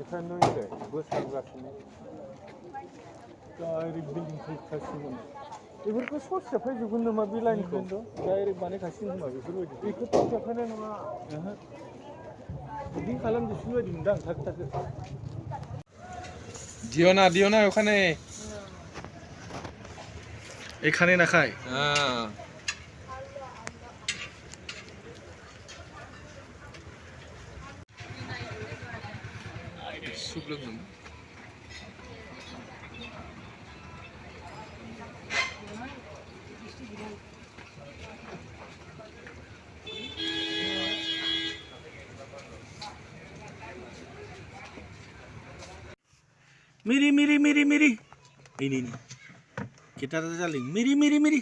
예산동인데 뭐 사고 같은데 direct building फैखासिगोन बेफोरखौ short सेफायजोबगोन नामा बे लाइनखौ डायरेक्ट बानायखासिगोन खोमा बेफोरबायदि बेखौथ' सेफायनाय नङा बिदि खालामजोबसिगोन बायदि मोनदां थाखो थाखो দিও না ওখানে এখানে না খায় সুপ লোকজন Miri. Ini nih. Kita saling. Miri.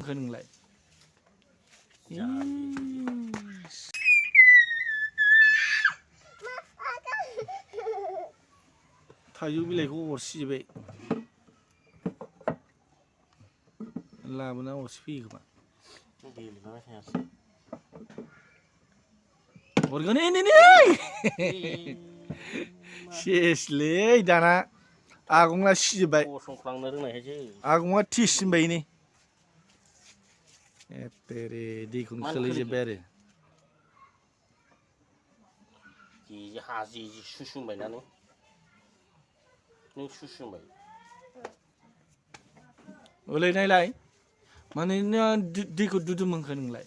Kenalai. Tayu bilayku orsi be. Labuan orsi kema. Organ ini nih. Sesle dana. Agunglah si bay. Agunglah tis bay ini. Tere di kun kali je bere. Ji haji susun bay nanu. Ni susun bay. Oleh nilai. Mana ni di ku duduk mengkan nilai.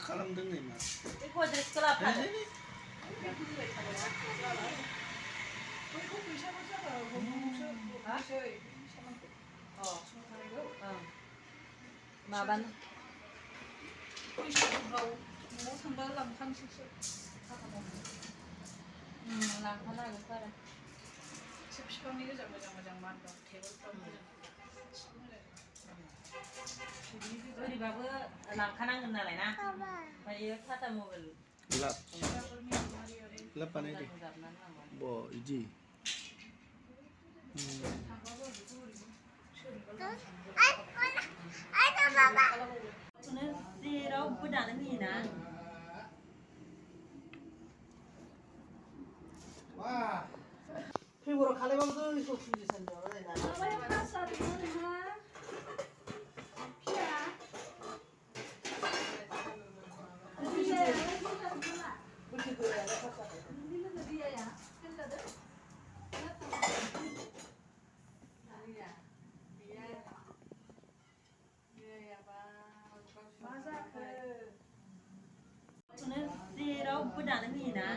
खालामदों नै मा बेखौ ड्रेसखौ लाफादो माबानो बैसागुफ्राव न'आव थांबा लांफानोसैसो लांफानांगोनथ' आरो एसे बिफांनि गोजा मोजां मोजां मान दं टेबोलफ्राव मोजां ओरैबाबो लांखानांगोन नालाय ना ओमफ्राय टाटा मबाइल लाब बानायदो ब इदि जेरावबो दानो होयोना फेब्रुआरि खालामबाबो ज' फुजि सानदों जेरावबो दानो होयोना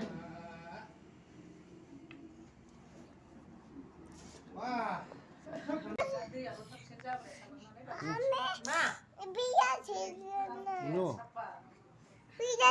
No. Bisa